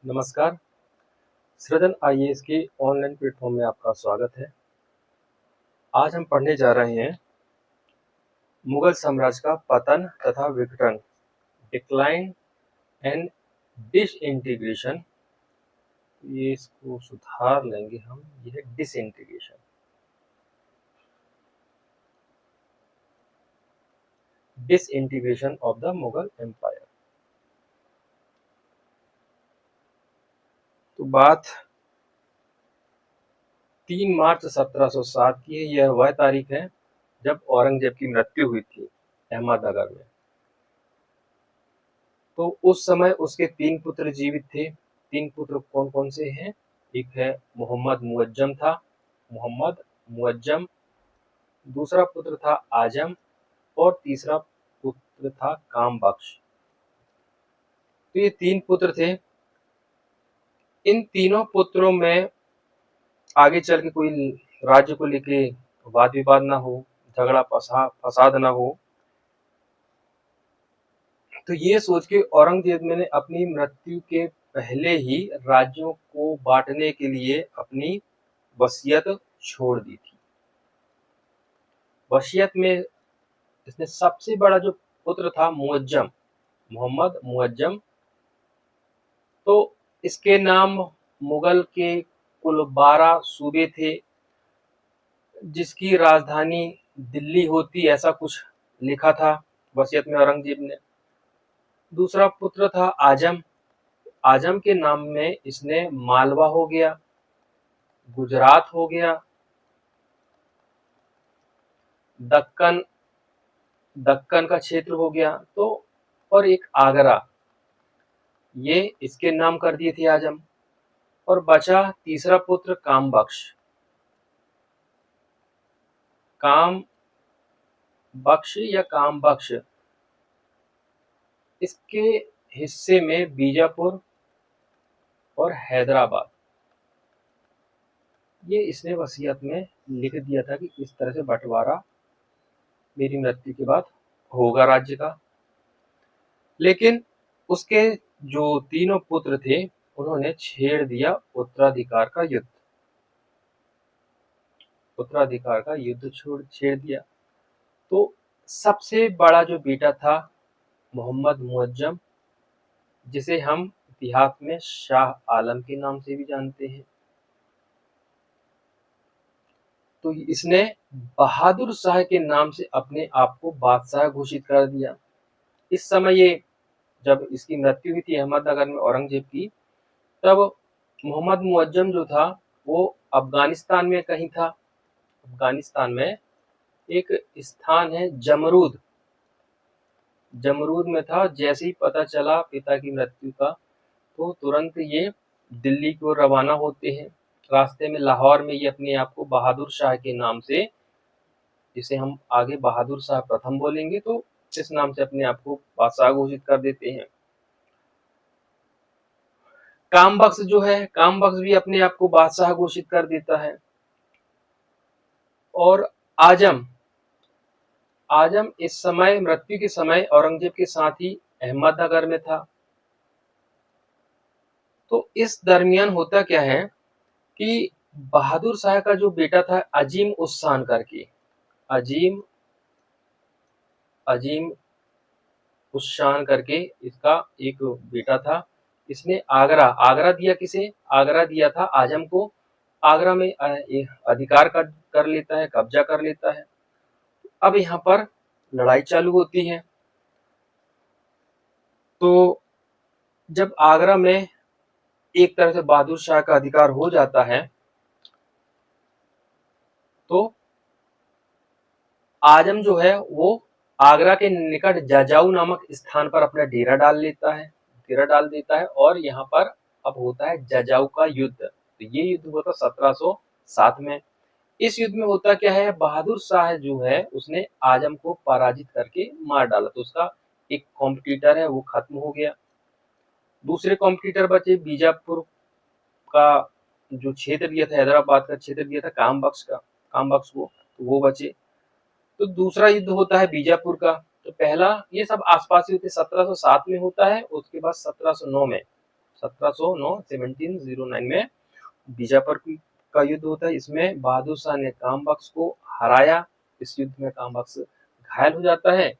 नमस्कार। सृजन आईएएस के ऑनलाइन प्लेटफॉर्म में आपका स्वागत है। आज हम पढ़ने जा रहे हैं मुगल साम्राज्य का पतन तथा विघटन, डिक्लाइन एंड डिसइंटीग्रेशन। ये इसको सुधार लेंगे हम, ये है disintegration. Disintegration of the Mughal empire. तो बात 3 मार्च 1707 की है। यह वह तारीख है जब औरंगजेब की मृत्यु हुई थी अहमदनगर में। तो उस समय उसके 3 पुत्र जीवित थे। 3 पुत्र कौन कौन से हैं? एक है मोहम्मद मुअज्जम था, मोहम्मद मुअज्जम। दूसरा पुत्र था आजम और तीसरा पुत्र था काम बख्श। तो ये 3 पुत्र थे। इन तीनों पुत्रों में आगे चल के कोई राज्य को लेके वाद विवाद ना हो, झगड़ा फसाद ना हो, तो ये सोच के औरंगजेब ने अपनी मृत्यु के पहले ही राज्यों को बांटने के लिए अपनी वसीयत छोड़ दी थी। वसीयत में इसने सबसे बड़ा जो पुत्र था मुअज्जम, मोहम्मद मुअज्जम, तो इसके नाम मुगल के कुल 12 सूबे थे, जिसकी राजधानी दिल्ली होती, ऐसा कुछ लिखा था वसीयत में औरंगजेब ने। दूसरा पुत्र था आजम। आजम के नाम में इसने मालवा हो गया, गुजरात हो गया, दक्कन दक्कन का क्षेत्र हो गया, तो और एक आगरा, ये इसके नाम कर दिए थे आजम। और बचा तीसरा पुत्र काम बख्श। काम बख्श या काम बख्श, इसके हिस्से में बीजापुर और हैदराबाद, ये इसने वसीयत में लिख दिया था कि इस तरह से बंटवारा मेरी मृत्यु के बाद होगा राज्य का। लेकिन उसके जो तीनों पुत्र थे उन्होंने छेड़ दिया उत्तराधिकार का युद्ध। उत्तराधिकार का युद्ध छेड़ दिया। तो सबसे बड़ा जो बेटा था मोहम्मद मुअज्जम, जिसे हम इतिहास में शाह आलम के नाम से भी जानते हैं, तो इसने बहादुर शाह के नाम से अपने आप को बादशाह घोषित कर दिया। इस समय ये जब इसकी मृत्यु हुई थी अहमदनगर में औरंगजेब की, तब मोहम्मद मुअज्जम जो था वो अफगानिस्तान में कहीं था। अफगानिस्तान में एक स्थान है जमरूद, जमरूद में था। जैसे ही पता चला पिता की मृत्यु का, तो तुरंत ये दिल्ली को रवाना होते हैं। रास्ते में लाहौर में ये अपने आप को बहादुर शाह के नाम से, जिसे हम आगे बहादुर शाह प्रथम बोलेंगे, तो इस नाम से अपने आप को बादशाह घोषित कर देते हैं। काम बख्श जो है, काम बख्श भी अपने आप को बादशाह घोषित कर देता है। और आजम, आजम इस समय मृत्यु के समय औरंगजेब के साथ ही अहमदनगर में था। तो इस दरमियान होता क्या है कि बहादुर शाह का जो बेटा था अजीम उस करके, अजीम अजीम उस करके इसका एक बेटा था। इसने आगरा, आगरा दिया किसे? आगरा दिया था आजम को। आगरा में अधिकार कर लेता है, कब्जा कर लेता है। अब यहाँ पर लड़ाई चालू होती है। तो जब आगरा में एक तरह से बहादुर शाह का अधिकार हो जाता है, तो आजम जो है वो आगरा के निकट जाजाऊ नामक स्थान पर अपना डेरा डाल लेता है, डेरा डाल देता है। और यहाँ पर अब होता है जाजाऊ का युद्ध। तो ये युद्ध हुआ था 1707 में। इस युद्ध में होता क्या है, बहादुर शाह जो है उसने आजम को पराजित करके मार डाला। तो उसका एक कॉम्पिटिटर है वो खत्म हो गया। दूसरे कॉम्पिटिटर बचे बीजापुर का जो क्षेत्र दिया था, हैदराबाद का क्षेत्र दिया था काम बख्श का, काम बख्श को, तो वो बचे। तो दूसरा युद्ध होता है बीजापुर का। तो पहला, ये सब आसपास ही होते, 1707 में होता है, उसके बाद 1709 में 1709 1709 में बीजापुर का युद्ध होता है। इसमें बहादुर शाह ने कामबख्श को हराया। इस युद्ध में कामबख्श घायल हो जाता है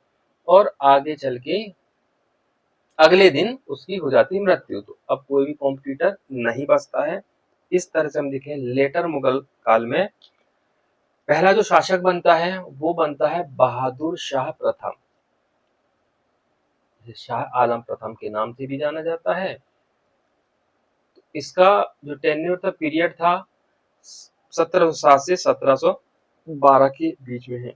और आगे चल के अगले दिन उसकी हो जाती है मृत्यु। तो अब कोई भी कॉम्पिटिटर नहीं बचता है। इस तरह से हम देखें लेटर मुगल काल में पहला जो शासक बनता है वो बनता है बहादुर शाह प्रथम, शाह आलम प्रथम के नाम से भी जाना जाता है। इसका जो टेन्योर था, पीरियड था 1707 से 1712 के बीच में है।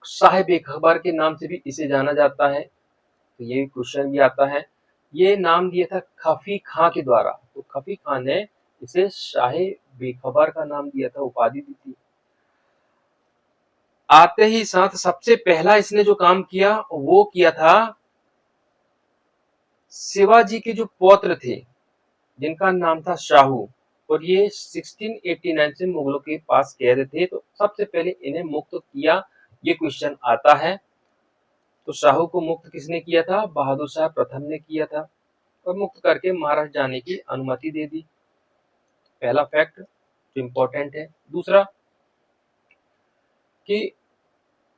शाह बेखबर के नाम से भी इसे जाना जाता है। तो ये क्वेश्चन भी आता है। ये नाम दिया था खफी खां के द्वारा। तो खफी खां ने इसे शाह बेखबर का नाम दिया था, उपाधि दी थी। आते ही साथ सबसे पहला इसने जो काम किया वो किया था शिवाजी के जो पौत्र थे जिनका नाम था शाहू, और ये 1689 से मुगलों के पास कैद थे। तो सबसे पहले इन्हें मुक्त किया, ये क्वेश्चन आता है। तो शाहू को मुक्त किसने किया था? बहादुर शाह प्रथम ने किया था, और मुक्त करके महाराष्ट्र जाने की अनुमति दे दी। पहला फैक्ट जो इंपॉर्टेंट है। दूसरा कि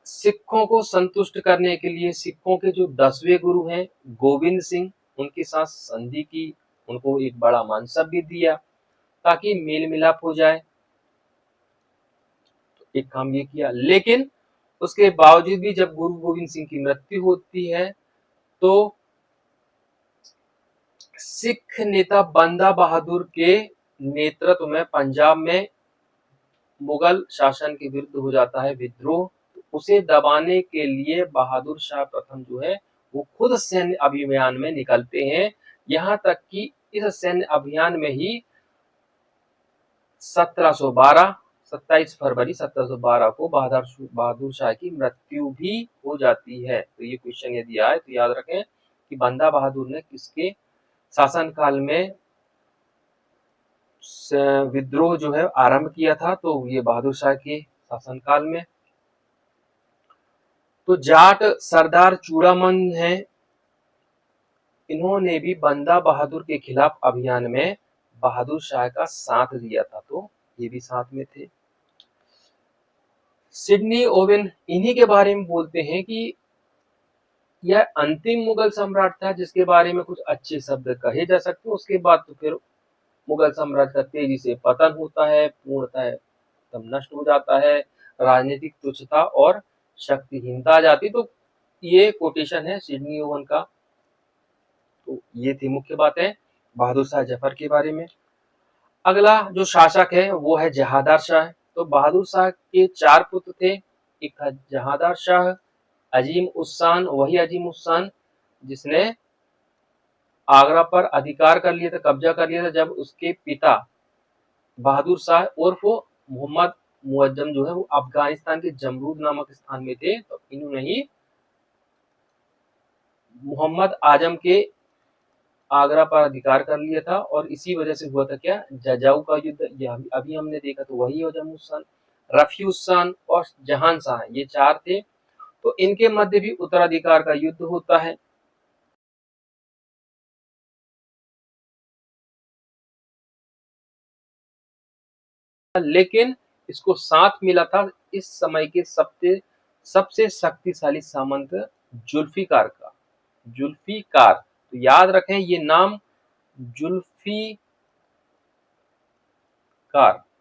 सिखों को संतुष्ट करने के लिए सिखों के जो 10वें गुरु हैं गोविंद सिंह, उनके साथ संधि की, उनको एक बड़ा मानसब भी दिया ताकि मेल मिलाप हो जाए। तो एक काम ये किया, लेकिन उसके बावजूद भी जब गुरु गोविंद सिंह की मृत्यु होती है तो सिख नेता बंदा बहादुर के नेतृत्व में पंजाब में मुगल शासन के विरुद्ध हो जाता है विद्रोह। उसे दबाने के लिए बहादुर शाह प्रथम जो है वो खुद सैन्य अभियान में निकलते हैं। यहाँ तक कि इस सैन्य अभियान में ही 1712 27 फरवरी 1712 को बहादुर शाह की मृत्यु भी हो जाती है। तो ये क्वेश्चन यदि आए तो याद रखें कि बंदा बहादुर ने किसके शासनकाल में विद्रोह जो है आरंभ किया था? तो ये बहादुर शाह के शासनकाल में। तो जाट सरदार चूड़ामन है, इन्होंने भी बंदा बहादुर के खिलाफ अभियान में बहादुर शाह का साथ दिया था, तो ये भी साथ में थे। सिडनी ओवेन इन्हीं के बारे में बोलते हैं कि यह अंतिम मुगल सम्राट था जिसके बारे में कुछ अच्छे शब्द कहे जा सकते हैं। उसके बाद तो फिर मुगल साम्राज्य का तेजी से पतन होता है, पूर्णतः एकदम नष्ट हो जाता है, राजनीतिक तुच्छता और शक्तिहीनता आ जाती। तो ये कोटेशन है सिडनी ओवन का। तो ये थी मुख्य बातें बहादुर शाह जफर के बारे में। अगला जो शासक है वो है जहादार शाह। तो बहादुर शाह के 4 पुत्र थे। एक था जहादार शाह, अजीम उस्सान, वही अजीम उस्सान जिसने आगरा पर अधिकार कर लिया था, कब्जा कर लिया था जब उसके पिता बहादुर शाह उर्फ मोहम्मद मुअज्जम जो है वो अफगानिस्तान के जमरूद नामक स्थान में थे। तो इन्होंने ही मोहम्मद आजम के आगरा पर अधिकार कर लिया था, और इसी वजह से हुआ था क्या, जजाऊ का युद्ध। यह अभी हमने देखा, तो वही अजम उस्सान, रफी उस्सान और जहान शाह, ये 4 थे। तो इनके मध्य भी उत्तराधिकार का युद्ध होता है। लेकिन इसको साथ मिला था इस समय के सबसे शक्तिशाली सामंत जुल्फिकार का। जुल्फिकार, तो याद रखें ये नाम जुल्फिकार,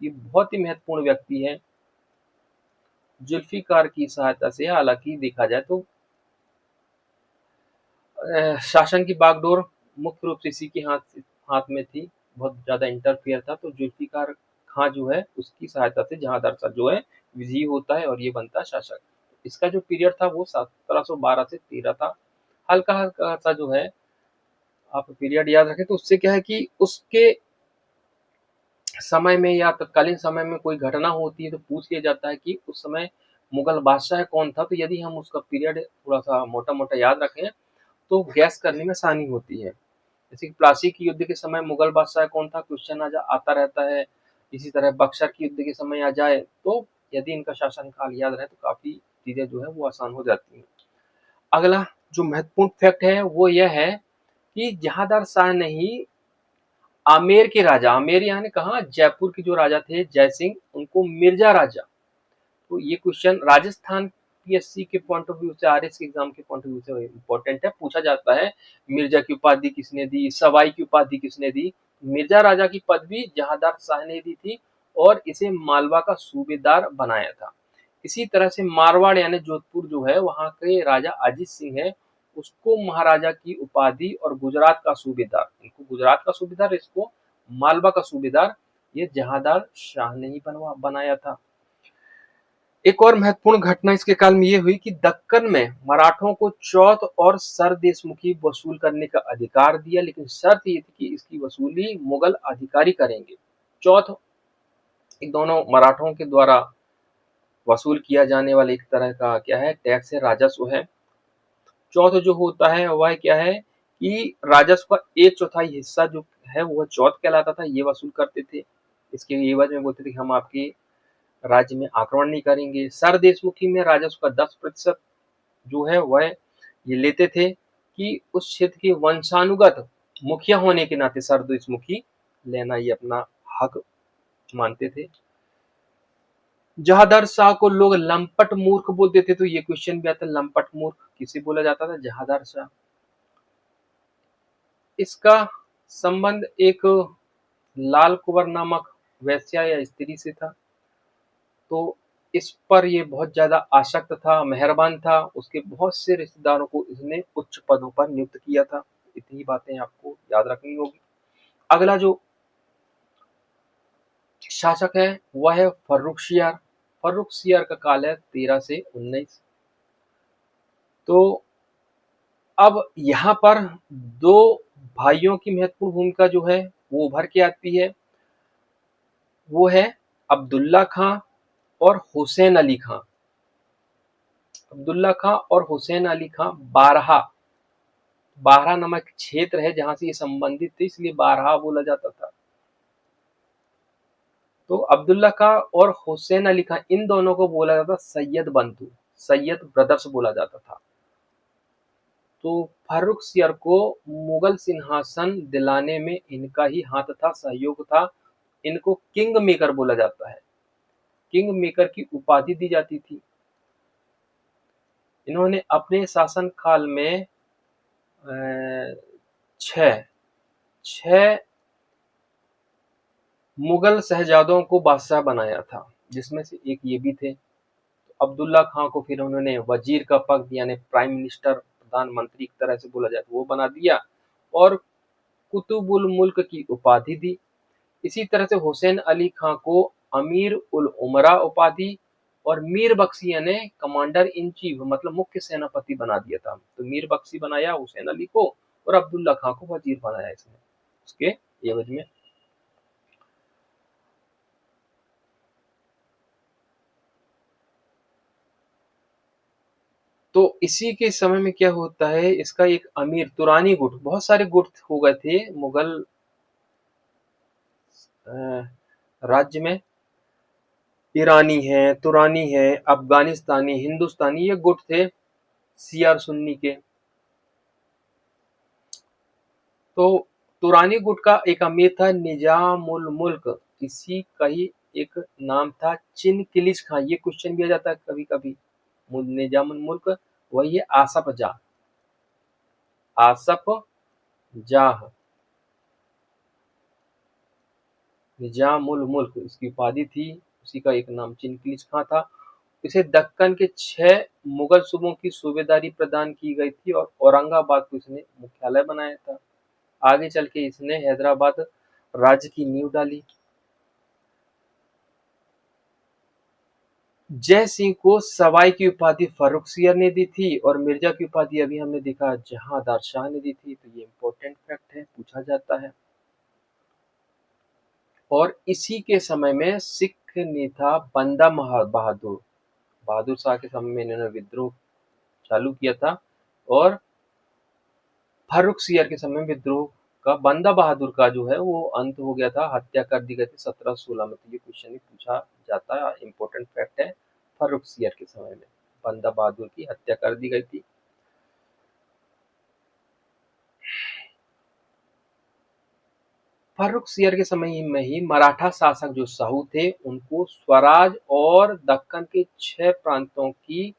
ये बहुत ही महत्वपूर्ण व्यक्ति है। जुल्फिकार की सहायता से हालांकि देखा जाए तो शासन की बागडोर मुख्य रूप से इसी के हाथ में थी, बहुत ज्यादा इंटरफेयर था। तो जुल्फिकार खां जो है उसकी सहायता से जहादार शाह जो है विजयी होता है और ये बनता शासक। इसका जो पीरियड था वो 1712 से 13 था। हल्का हल्का सा जो है आप पीरियड याद रखें, तो उससे क्या है कि उसके समय में या तत्कालीन समय में कोई घटना होती है तो पूछ लिया जाता है कि उस समय मुगल बादशाह कौन था। तो यदि हम उसका पीरियड थोड़ा सा मोटा मोटा याद रखें तो गैस करने में आसानी होती है। जैसे कि प्लासी के युद्ध के समय मुगल बादशाह कौन था, क्वेश्चन आता रहता है। इसी तरह बक्सर के युद्ध के समय आ जाए तो यदि इनका शासनकाल याद रहे तो काफी चीजें जो है वो आसान हो जाती हैं। अगला जो महत्वपूर्ण फैक्ट है वो यह है कि जहांदार शाह ने ही आमेर के राजा, आमेर यानी कहाँ, जयपुर के जो राजा थे जय सिंह, उनको मिर्जा राजा। तो ये क्वेश्चन राजस्थान पीएससी के पॉइंट ऑफ व्यू से, आरएस के एग्जाम के पॉइंट ऑफ व्यू से इंपॉर्टेंट है, पूछा जाता है मिर्जा की उपाधि किसने दी, सवाई की उपाधि किसने दी। मिर्जा राजा की पदवी जहांदार शाह ने दी थी और इसे मालवा का सूबेदार बनाया था। इसी तरह से मारवाड़ यानी जोधपुर जो है, वहां के राजा अजीत सिंह है, उसको महाराजा की उपाधि और गुजरात का सूबेदार, इनको गुजरात का सूबेदार, इसको मालवा का सूबेदार, ये जहांदार शाह ने ही बनाया था। एक और महत्वपूर्ण घटना इसके काल में ये हुई कि दक्कन में मराठों को चौथ और सरदेशमुखी वसूल करने का अधिकार दिया, लेकिन शर्त ये थी कि इसकी वसूली मुगल अधिकारी करेंगे। चौथ इन दोनों मराठों के द्वारा वसूल किया जाने वाला एक तरह का क्या है, टैक्स है, राजस्व है। चौथ जो होता है वह क्या है कि राजस्व का एक चौथाई हिस्सा जो है वह चौथ कहलाता था, ये वसूल करते थे। इसके एवज में बोलते थे कि हम आपके राज्य में आक्रमण नहीं करेंगे। सरदेशमुखी में राजस्व का 10% जो है वह ये लेते थे कि उस क्षेत्र के वंशानुगत मुखिया होने के नाते सरदेशमुखी लेना ये अपना हक मानते थे। जहांदार शाह को लोग लंपट मूर्ख बोलते थे, तो ये क्वेश्चन भी आता है, लंपट मूर्ख किसे बोला जाता था, जहांदार शाह। इसका संबंध एक लाल कुंवर नामक वैश्या या स्त्री से था, तो इस पर ये बहुत ज्यादा आसक्त था, मेहरबान था, उसके बहुत से रिश्तेदारों को इसने उच्च पदों पर नियुक्त किया था। इतनी बातें आपको याद रखनी होगी। अगला जो शासक है वह है फर्रुखसियार। फर्रुखसियार का काल है 13 से 19। तो अब यहाँ पर दो भाइयों की महत्वपूर्ण भूमिका जो है वो उभर के आती है, वो है अब्दुल्ला खां और हुसैन अली खां। अब्दुल्ला खां और हुसैन अली खां बारहा, बारहा नामक क्षेत्र है जहां से ये संबंधित थे, इसलिए बारहा बोला जाता था। तो अब्दुल्ला खां और हुसैन अली खां, इन दोनों को बोला जाता सैयद बंधु, सैयद ब्रदर्स बोला जाता था। तो फर्रुखसियर को मुगल सिंहासन दिलाने में इनका ही हाथ था, सहयोग था। इनको किंग मेकर बोला जाता है, किंग मेकर की उपाधि दी जाती थी। इन्होंने अपने शासन काल में छह छह मुगल शहजादों को बादशाह बनाया था, जिसमें से एक ये भी थे। तो अब्दुल्ला खां को फिर उन्होंने वजीर का पद यानी प्राइम मिनिस्टर, प्रधानमंत्री एक तरह से बोला जाए तो वो बना दिया, और कुतुबुल मुल्क की उपाधि दी। इसी तरह से हुसैन अली खां को अमीर उल उमरा उपाधि और मीर बख्शी यानी कमांडर इन चीफ, मतलब मुख्य सेनापति बना दिया था। तो मीर बख्शी बनाया हुसैन अली को, और अब्दुल्ला खां को वजीर बनाया इसने उसके एवज में। तो इसी के समय में क्या होता है, इसका एक अमीर तुरानी गुट, बहुत सारे गुट हो गए थे मुगल राज्य में। ईरानी है, तुरानी है, अफगानिस्तानी, हिंदुस्तानी, ये गुट थे सियार सुन्नी के। तो तुरानी गुट का एक अमीर था निजामुल मुल्क, इसी का ही एक नाम था चिनकिलिश खां। ये क्वेश्चन भी आ जाता है कभी कभी। निजामुल मुल्क वही है आसफ जाह, आसफ जाह, निजामुल मुल्क इसकी उपाधि थी। उसी का एक नाम चिनकिलिश खां था। इसे दक्कन के 6 मुगल सूबों की सूबेदारी प्रदान की गई थी और औरंगाबाद को इसने मुख्यालय बनाया था। आगे चल के इसने हैदराबाद राज्य की नींव डाली। जय सिंह को सवाई की उपाधि फर्रुखसियर ने दी थी और मिर्जा की उपाधि अभी हमने देखा जहांदार शाह ने दी थी। तो ये इंपॉर्टेंट फैक्ट है, पूछा जाता है। और इसी के समय में सिख नेता बंदा बहादुर, बहादुर शाह के समय में इन्होंने विद्रोह चालू किया था, और फर्रुखसियर के समय में विद्रोह का, बंदा बहादुर का जो है वो अंत हो गया था, हत्या कर दी गई थी 1716 में। तो ये क्वेश्चन भी पूछा जाता है, इंपॉर्टेंट फैक्ट है। फर्रुखसियर के समय में बंदा बहादुर की हत्या कर दी गई थी। फर्रुखसियर के समय में ही मराठा शासक जो साहू थे उनको स्वराज और दक्कन के 6 प्रांतों की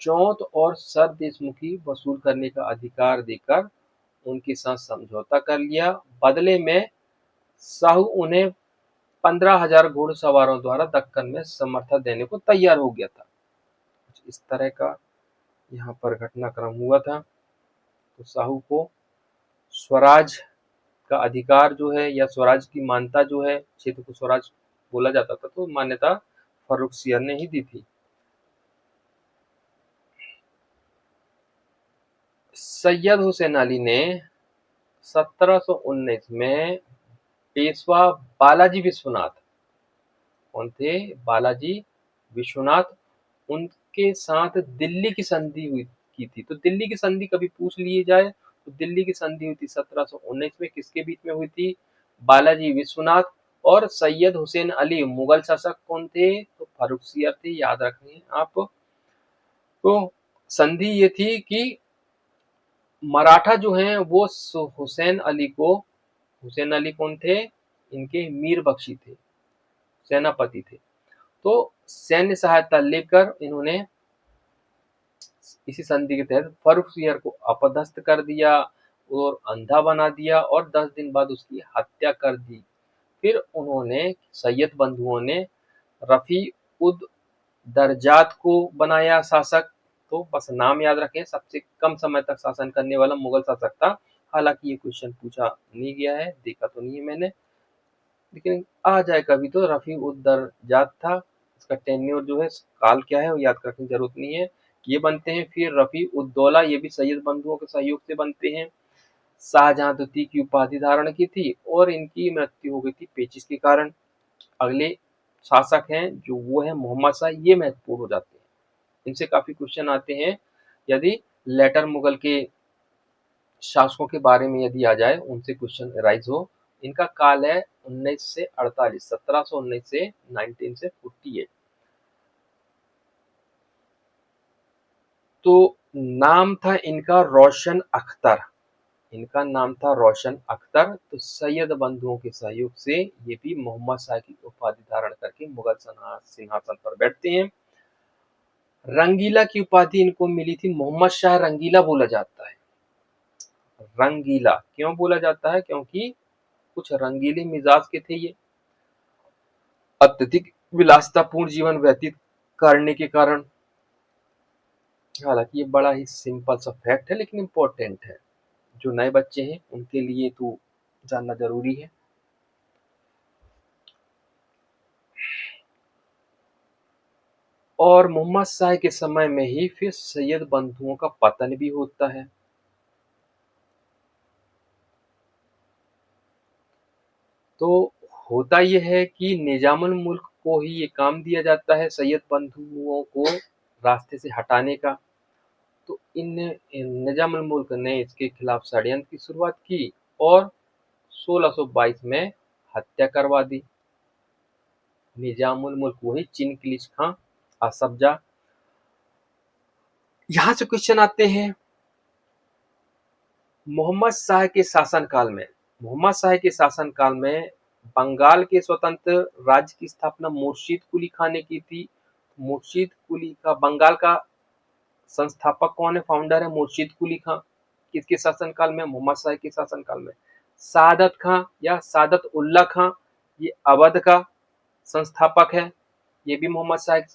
चौथ और सरदेशमुखी वसूल करने का अधिकार देकर उनके साथ समझौता कर लिया। बदले में साहू उन्हें 15,000 घुड़सवारों द्वारा दक्कन में समर्थन देने को तैयार हो गया था। इस तरह का यहाँ पर घटनाक्रम हुआ था। तो साहू को स्वराज का अधिकार जो है या स्वराज की मान्यता जो है, क्षेत्र को स्वराज बोला जाता था, तो मान्यता फर्रुखसियर ने ही दी थी। सैयद हुसैन अली ने 1719 में पेशवा बालाजी विश्वनाथ, कौन थे? बालाजी विश्वनाथ, उनके साथ दिल्ली की संधि हुई की थी। तो दिल्ली की संधि कभी पूछ लिए जाए तो दिल्ली की संधि हुई थी 1719 में। किसके बीच में हुई थी? बालाजी विश्वनाथ और सैयद हुसैन अली। मुगल शासक कौन थे? तो फर्रुखसियर थे, याद रखें आप। तो संधि ये थी कि मराठा जो हैं वो हुसैन अली को, हुसैन अली कौन थे? इनके मीर बख्शी थे, सेनापति थे। तो सैन्य सहायता लेकर इन्होंने इसी संधि के तहत फर्रुखसियर को अपदस्थ कर दिया और अंधा बना दिया और 10 दिन बाद उसकी हत्या कर दी। फिर उन्होंने सैयद बंधुओं ने रफी उद दरजात को बनाया शासक। तो बस नाम याद रखें, सबसे कम समय तक शासन करने वाला मुगल शासक था। हालांकि ये क्वेश्चन पूछा नहीं गया है, देखा तो नहीं है मैंने, लेकिन आ जाए कभी तो। रफी उद दरजात था, इसका टेन्योर जो है, काल क्या है वो याद रखने की जरूरत नहीं है। ये बनते हैं फिर रफी उद दौला, ये भी सैयद बंधुओं के सहयोग से बनते हैं। शाहजहां द्वितीय की उपाधि धारण की थी और इनकी मृत्यु हो गई थी पेचिश के कारण। अगले शासक हैं जो वो है मोहम्मद शाह, ये महत्वपूर्ण हो जाते हैं, इनसे काफी क्वेश्चन आते हैं। यदि लेटर मुगल के शासकों के बारे में यदि आ जाए, उनसे क्वेश्चन राइज हो। इनका काल है 1948, 1719 से 1948। तो नाम था इनका रोशन अख्तर, इनका नाम था रोशन अख्तर। तो सैयद बंधुओं के सहयोग से ये भी मोहम्मद शाह की उपाधि धारण करके मुगल सिंहासन पर बैठते हैं। रंगीला की उपाधि इनको मिली थी, मोहम्मद शाह रंगीला बोला जाता है। रंगीला क्यों बोला जाता है? क्योंकि कुछ रंगीले मिजाज के थे ये, अत्यधिक विलासितापूर्ण जीवन व्यतीत करने के कारण। हालांकि ये बड़ा ही सिंपल सा फैक्ट है लेकिन इम्पोर्टेंट है, जो नए बच्चे हैं उनके लिए तो जानना जरूरी है। और मोहम्मद शाह के समय में ही फिर सैयद बंधुओं का पतन भी होता है। तो होता यह है कि निजामुल मुल्क को ही ये काम दिया जाता है सैयद बंधुओं को रास्ते से हटाने का। तो इन निजामुल मुल्क ने इसके खिलाफ षड्यंत्र की शुरुआत की और 1622 में हत्या करवा दी। निजामुल मुल्क वही चिनकिलिच खां असफजा। यहाँ से क्वेश्चन आते हैं, मोहम्मद शाह के शासनकाल में, मोहम्मद शाह के शासनकाल में बंगाल के स्वतंत्र राज्य की स्थापना मुर्शीद कुली खां ने की थी। मुर्शीद कुली का बंगाल का संस्थापक कौन है? फाउंडर है मुर्शीद कुली खां। किसके शासनकाल में? मोहम्मद शाह के शासनकाल में। सादत खां या सादत उल्ला खां, ये अवध का संस्थापक है, ये भी मोहम्मद शाह के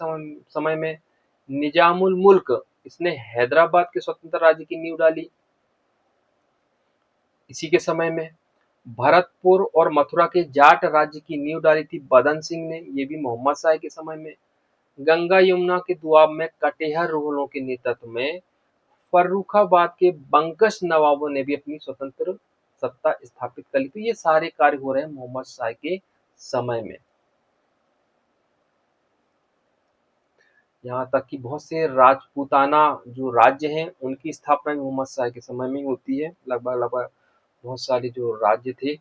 समय में। निजामुल मुल्क, इसने हैदराबाद के स्वतंत्र राज्य की नींव डाली इसी के समय में। भरतपुर और मथुरा के जाट राज्य की नींव डाली थी बदन सिंह ने, ये भी मोहम्मद शाह के समय में। गंगा यमुना के दुआब में कटेहर रोहलों के नेतृत्व में फर्रुखाबाद के बंकश नवाबों ने भी अपनी स्वतंत्र सत्ता स्थापित कर ली। तो ये सारे कार्य हो रहे हैं मोहम्मद शाह के समय में। यहाँ तक कि बहुत से राजपूताना जो राज्य हैं उनकी स्थापना मोहम्मद शाह के समय में होती है। लगभग बहुत सारे जो राज्य थे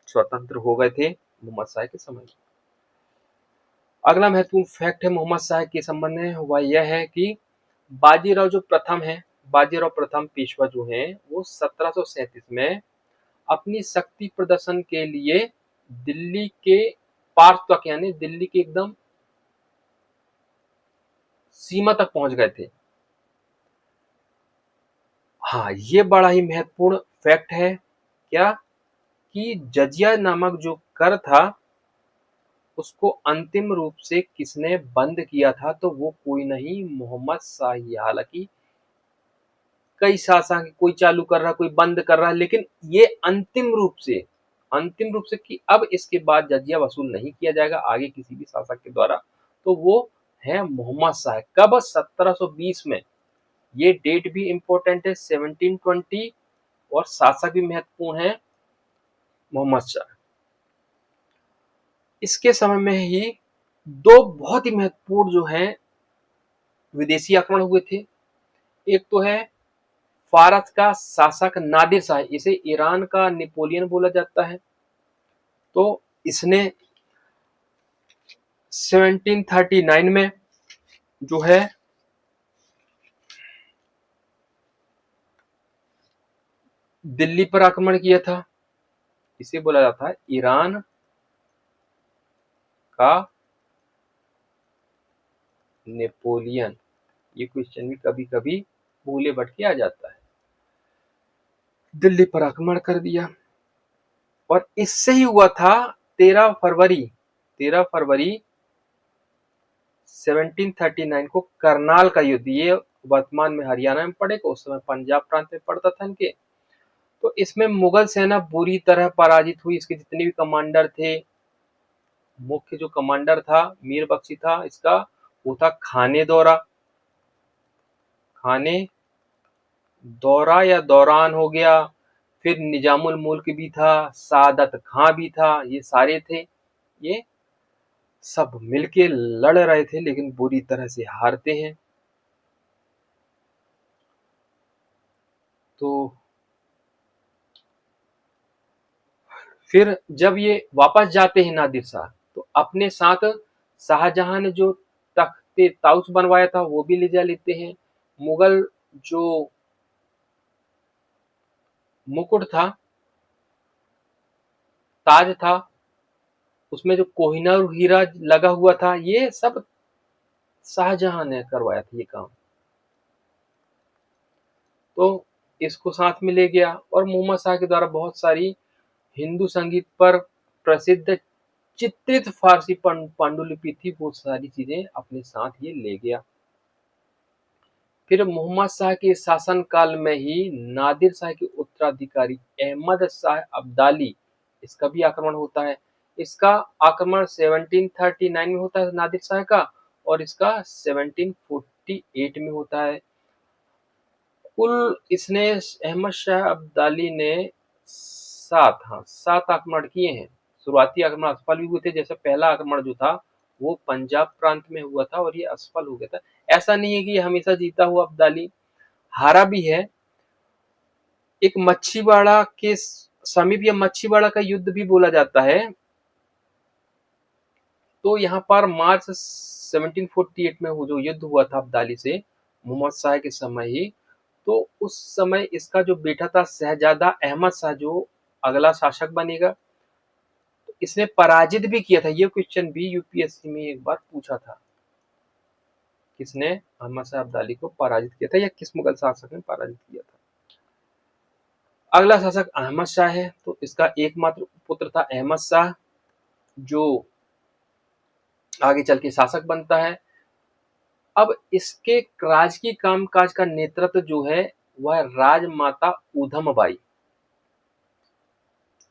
स्वतंत्र हो गए थे मोहम्मद शाह के समय में। अगला महत्वपूर्ण फैक्ट है मोहम्मद शाह के संबंध में, वह यह है कि बाजीराव जो प्रथम है, बाजीराव प्रथम पेशवा जो हैं वो 1737 में अपनी शक्ति प्रदर्शन के लिए दिल्ली के पार तक, यानी दिल्ली के एकदम सीमा तक पहुंच गए थे। हाँ, ये बड़ा ही महत्वपूर्ण फैक्ट है क्या, कि जजिया नामक जो कर था उसको अंतिम रूप से किसने बंद किया था, तो वो कोई नहीं, मोहम्मद शाही। हालांकि कई शासक, कोई चालू कर रहा, कोई बंद कर रहा है, लेकिन ये अंतिम रूप से कि अब इसके बाद जजिया वसूल नहीं किया जाएगा आगे किसी भी शासक के द्वारा, तो वो है मोहम्मद शाह। कब? 1720 में। ये डेट भी इंपॉर्टेंट है, 1720, और शासक भी महत्वपूर्ण है मोहम्मद शाह। इसके समय में ही दो बहुत ही महत्वपूर्ण जो हैं विदेशी आक्रमण हुए थे। एक तो है फारस का शासक नादिर शाह, इसे ईरान का नेपोलियन बोला जाता है। तो इसने 1739 में जो है दिल्ली पर आक्रमण किया था। इसे बोला जाता है ईरान का नेपोलियन। ये क्वेश्चन भी कभी कभी भूले भटके आ जाता है। दिल्ली पर आक्रमण कर दिया, और इससे ही हुआ था 13 फरवरी 1739 को करनाल का युद्ध। ये वर्तमान में हरियाणा में पड़ेगा, उस समय पंजाब प्रांत में पड़ता था इनके। तो इसमें मुगल सेना बुरी तरह पराजित हुई। इसके जितने भी कमांडर थे, मुख्य जो कमांडर था मीर बख्शी था इसका, वो था खाने दौरा या दौरान हो गया, फिर निजामुल मुल्क भी था, सादत खां भी था, ये सारे थे। ये सब मिलके लड़ रहे थे, लेकिन बुरी तरह से हारते हैं। तो फिर जब ये वापस जाते हैं नादिर शाह, तो अपने साथ शाहजहां ने जो तख्ते ताउस बनवाया था वो भी ले जा लेते हैं। मुगल जो मुकुट था, ताज था, उसमें जो कोहिनूर हीरा लगा हुआ था, ये सब शाहजहां ने करवाया था ये काम। तो इसको साथ में ले गया, और मोहम्मद शाह के द्वारा बहुत सारी हिंदू संगीत पर प्रसिद्ध चित्रित फारसी पांडुलिपि थी, वो सारी चीजें अपने साथ ये ले गया। फिर मोहम्मद शाह के शासन काल में ही नादिर शाह के उत्तराधिकारी अहमद शाह अब्दाली, इसका भी आक्रमण होता है। इसका आक्रमण 1739 में होता है नादिर शाह का, और इसका 1748 में होता है। कुल इसने, अहमद शाह अब्दाली ने 7 आक्रमण किए हैं। शुरुआती आक्रमण असफल भी हुए थे, जैसे पहला आक्रमण जो था वो पंजाब प्रांत में हुआ था और ये असफल हो गया था। ऐसा नहीं है कि ये हमेशा जीता हुआ अब्दाली, हारा भी है। एक मच्छीवाड़ा के समीप, या मच्छीवाड़ा का युद्ध भी बोला जाता है। तो यहाँ पर मार्च 1748 में वो जो युद्ध हुआ था अब्दाली से मोहम्मद शाह के समय ही, तो उस समय इसका जो बेटा था शहजादा अहमद शाह, जो अगला शासक बनेगा, तो इसने पराजित भी किया था। ये क्वेश्चन भी यूपीएससी में एक बार पूछा था, किसने अहमद शाह अब्दाली को पराजित किया था, या किस मुगल शासक ने पराजित किया था। अगला शासक अहमद शाह है, तो इसका एकमात्र पुत्र था अहमद शाह, जो आगे चल के शासक बनता है। अब इसके राजकीय कामकाज का नेतृत्व जो है वह राजमाता ऊधमबाई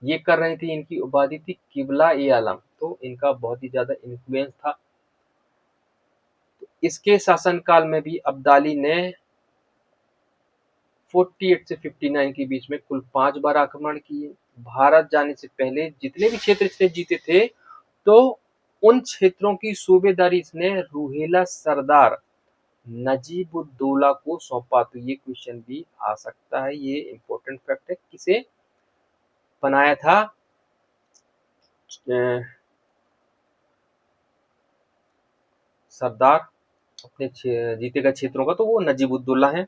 ये कर रही थी। इनकी उपाधि थी किबला ए आलम, तो इनका बहुत ही ज्यादा इन्फ्लुएंस था। तो इसके शासनकाल में भी अब्दाली ने 48 से 59 के बीच में कुल 5 बार आक्रमण किए। भारत जाने से पहले जितने भी क्षेत्र इसने जीते थे, तो उन क्षेत्रों की सूबेदारी इसने रूहेला सरदार नजीबुद्दौला को सौंपा। तो ये क्वेश्चन भी आ सकता है, ये इंपॉर्टेंट फैक्ट है। किसे बनाया था सरदार अपने जीते गए क्षेत्रों का, तो वो नजीबुद्दौला है।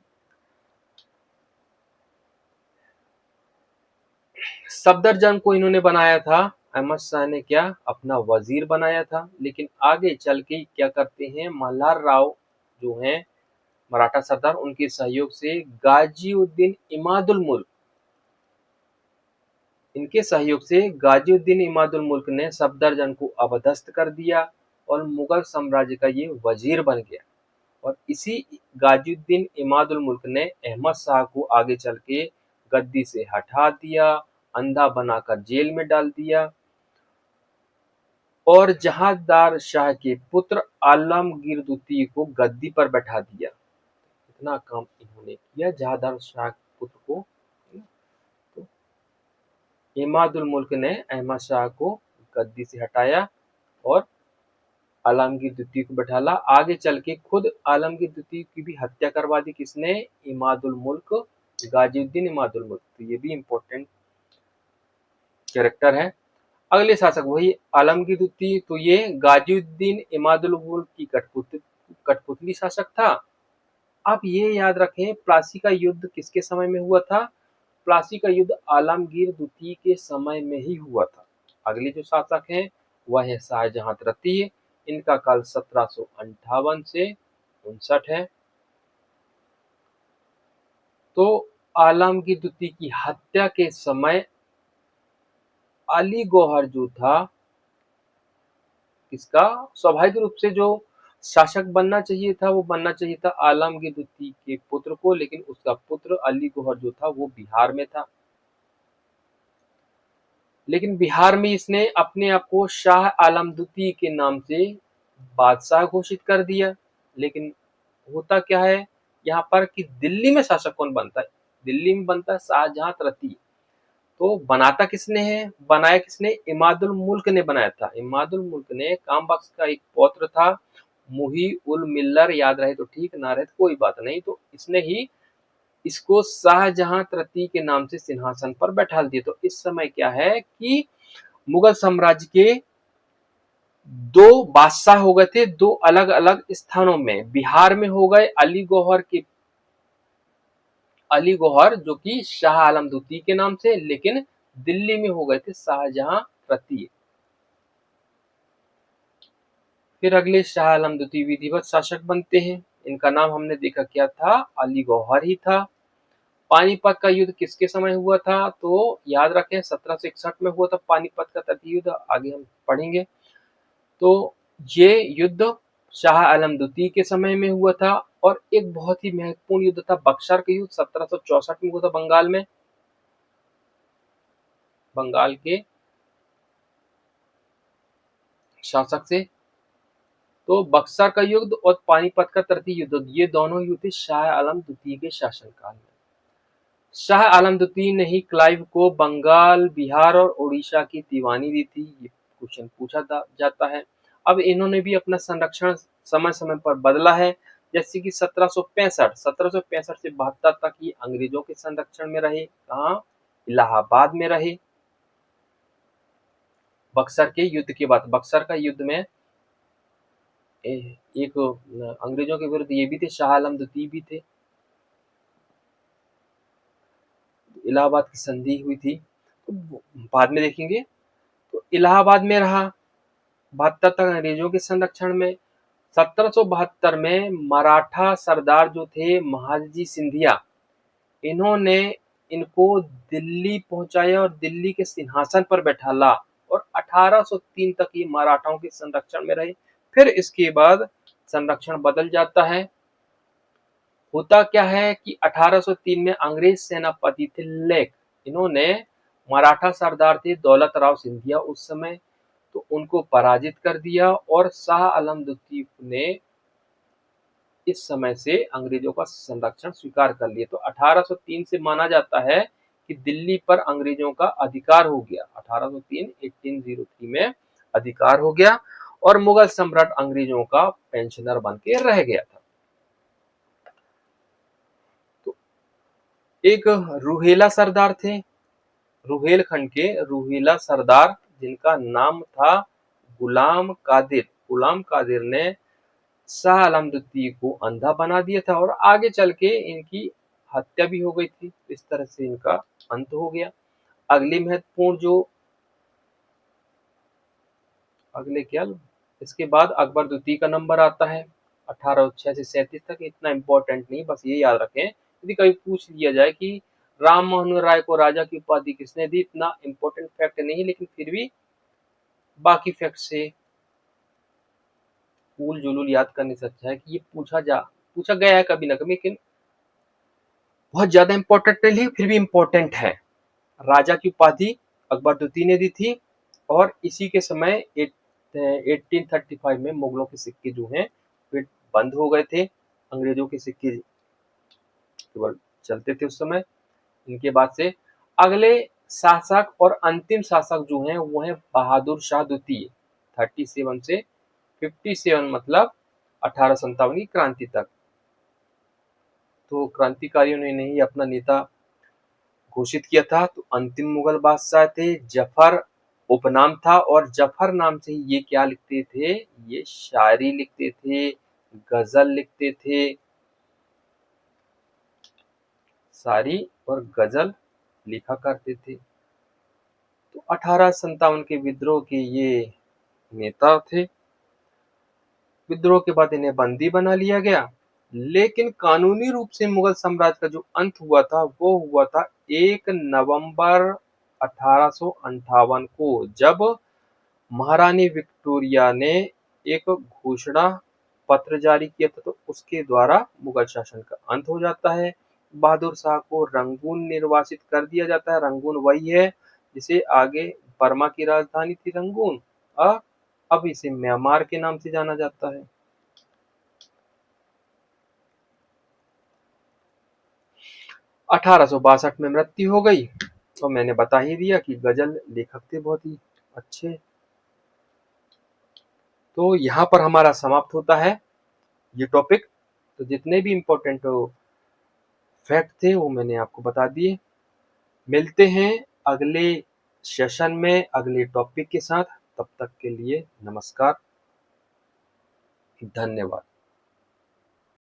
सफदरजंग को इन्होंने बनाया था, अहमद शाह ने क्या अपना वजीर बनाया था। लेकिन आगे चल के क्या करते हैं, मल्हार राव जो हैं मराठा सरदार, उनके सहयोग से गाजीउद्दीन इमादुल मुल्क, इनके सहयोग से गाजीउद्दीन इमादुल मुल्क ने सफदरजंग को अपदस्थ कर दिया और मुगल साम्राज्य का ये वजीर बन गया। और इसी गाजीउद्दीन इमादुल मुल्क ने अहमद शाह को आगे चल के गद्दी से हटा दिया, अंधा बनाकर जेल में डाल दिया और जहांदार शाह के पुत्र आलमगीर द्वितीय को गद्दी पर बैठा दिया। इतना काम इन्होंने किया जहांदार शाह के पुत्र को। तो इमादुल मुल्क ने अहमद शाह को गद्दी से हटाया और आलमगीर द्वितीय को बैठाला। आगे चल के खुद आलमगीर द्वितीय की भी हत्या करवा दी, किसने, इमादुल मुल्क, गाजीउद्दीन इमादुल मुल्क। तो ये भी इंपॉर्टेंट कैरेक्टर है। अगले शासक वही आलमगीर द्वितीय, तो ये गाजीउद्दीन इमादुल मुल्क की कठपुतली शासक था। आप ये याद रखें, प्लासी का युद्ध किसके समय में हुआ था, प्लासी का युद्ध आलमगीर द्वितीय के समय में ही हुआ था। अगले जो शासक हैं वह है शाहजहां तृतीय, इनका काल 1758 से 59 है। तो आलमगीर द्वितीय की हत्या के समय अली गौहर जो था, इसका स्वाभाविक रूप से जो शासक बनना चाहिए था वो बनना चाहिए था आलमगीर द्वितीय के पुत्र को, लेकिन उसका पुत्र अली गौहर जो था वो बिहार में था। लेकिन बिहार में इसने अपने आप को शाह आलम द्वितीय के नाम से बादशाह घोषित कर दिया। लेकिन होता क्या है यहाँ पर कि दिल्ली में शासक कौन बनता है, दिल्ली में बनता है शाहजहां तृतीय। तो बनाता किसने है, बनाया किसने, इमादुल मुल्क ने बनाया था। इमादुल मुल्क ने कामबख्श का एक पौत्र था मुही उल मिल्लर, याद रहे तो ठीक, ना रहे तो कोई बात नहीं। तो इसने ही इसको शाहजहां तृतीय के नाम से सिंहासन पर बैठा दिया। तो इस समय क्या है कि मुगल साम्राज्य के दो बादशाह हो गए थे, दो अलग अलग स्थानों में। बिहार में हो गए अली गौहर जो कि शाह आलम द्वितीय के नाम से, लेकिन दिल्ली में हो गए थे शाहजहां तृतीय। फिर अगले शाह आलम द्वितीय विधिवत शासक बनते हैं। इनका नाम हमने देखा क्या था, अली गौहर ही था। पानीपत का युद्ध किसके समय हुआ था, तो याद रखें 1761 में हुआ था पानीपत का तृतीय युद्ध, आगे हम पढ़ेंगे। तो ये युद्ध शाह आलम द्वितीय के समय में हुआ था। और एक बहुत ही महत्वपूर्ण युद्ध था बक्सर का युद्ध, 1764 में हुआ था बंगाल में, बंगाल के शासक से। तो बक्सर का युद्ध और पानीपत का तृतीय युद्ध, ये दोनों युद्ध शाह आलम द्वितीय के शासनकाल में। शाह आलम द्वितीय ने ही क्लाइव को बंगाल, बिहार और उड़ीसा की दीवानी दी थी, ये क्वेश्चन पूछा जाता है। अब इन्होंने भी अपना संरक्षण समय समय पर बदला है। जैसे कि 1765 से 72 तक ये अंग्रेजों के संरक्षण में रहे। कहाँ, इलाहाबाद में रहे। बक्सर के युद्ध के बाद, बक्सर का युद्ध में एक अंग्रेजों के विरुद्ध ये भी थे, शाह आलम द्वितीय भी थे। इलाहाबाद की संधि हुई थी, तो बाद में देखेंगे। तो इलाहाबाद में रहा 72 तक अंग्रेजों के संरक्षण में। 1772 में मराठा सरदार जो थे महादजी सिंधिया, इन्होंने इनको दिल्ली पहुंचाया और दिल्ली के सिंहासन पर बैठाला और 1803 तक ये मराठाओं के संरक्षण में रहे। फिर इसके बाद संरक्षण बदल जाता है। होता क्या है कि 1803 में अंग्रेज सेनापति थे लेक, इन्होंने मराठा सरदार थे दौलत राव सिंधिया उस समय, तो उनको पराजित कर दिया और शाह आलम द्वितीय ने इस समय से अंग्रेजों का संरक्षण स्वीकार कर लिया। तो 1803 से माना जाता है कि दिल्ली पर अंग्रेजों का अधिकार हो गया। 1803 में अधिकार हो गया और मुगल सम्राट अंग्रेजों का पेंशनर बन के रह गया था। तो एक रूहेला सरदार थे, रुहेलखंड के रूहेला सरदार, जिनका नाम था गुलाम कादिर। गुलाम कादिर ने शाह आलम द्वितीय को अंधा बना दिया था और आगे चल के इनकी हत्या भी हो गई थी। इस तरह से इनका अंत हो गया। अगली महत्वपूर्ण जो अगले क्या इसके बाद अकबर द्वितीय का नंबर आता है 1806 से 37 तक। इतना इम्पोर्टेंट नहीं, बस ये याद रखें यदि कभी पूछ लिया जाए कि राम मोहन राय को राजा की उपाधि किसने दी, इतना इम्पोर्टेंट फैक्ट नहीं, लेकिन फिर भी बाकी फैक्ट से फूल जुलूल याद करने से अच्छा है कि ये पूछा गया है कभी ना कभी, लेकिन बहुत ज्यादा इम्पोर्टेंट नहीं, फिर भी इम्पोर्टेंट है। राजा की उपाधि अकबर द्वितीय ने दी थी और इसी के समय 1835 में मुगलों के सिक्के जो हैं वे बंद हो गए थे। अंग्रेजों के सिक्के केवल चलते थे उस समय। इनके बाद से अगले शासक और अंतिम शासक जो हैं वो हैं बहादुर शाह द्वितीय 37 से 57, मतलब 1857 की क्रांति तक। तो क्रांतिकारियों ने नहीं अपना नेता घोषित किया था। तो अंतिम मुगल बादशाह थे जफर, उपनाम था, और जफर नाम से ये क्या लिखते थे, ये शायरी लिखते थे, गजल लिखते थे, शायरी और गजल लिखा करते थे। तो 1857 के विद्रोह के ये नेता थे। विद्रोह के बाद इन्हें बंदी बना लिया गया, लेकिन कानूनी रूप से मुगल साम्राज्य का जो अंत हुआ था वो हुआ था 1 नवंबर 1858 को, जब महारानी विक्टोरिया ने एक घोषणा पत्र जारी किया था। तो उसके द्वारा मुगल शासन का अंत हो जाता है। बहादुर शाह को रंगून निर्वासित कर दिया जाता है। रंगून वही है जिसे आगे बर्मा की राजधानी थी रंगून, अब इसे म्यांमार के नाम से जाना जाता है। 1862 में मृत्यु हो गई, और मैंने बता ही दिया कि गजल लेखक थे बहुत ही अच्छे। तो यहाँ पर हमारा समाप्त होता है ये टॉपिक। तो जितने भी इम्पोर्टेंट फैक्ट थे वो मैंने आपको बता दिए। मिलते हैं अगले सेशन में अगले टॉपिक के साथ। तब तक के लिए नमस्कार, धन्यवाद।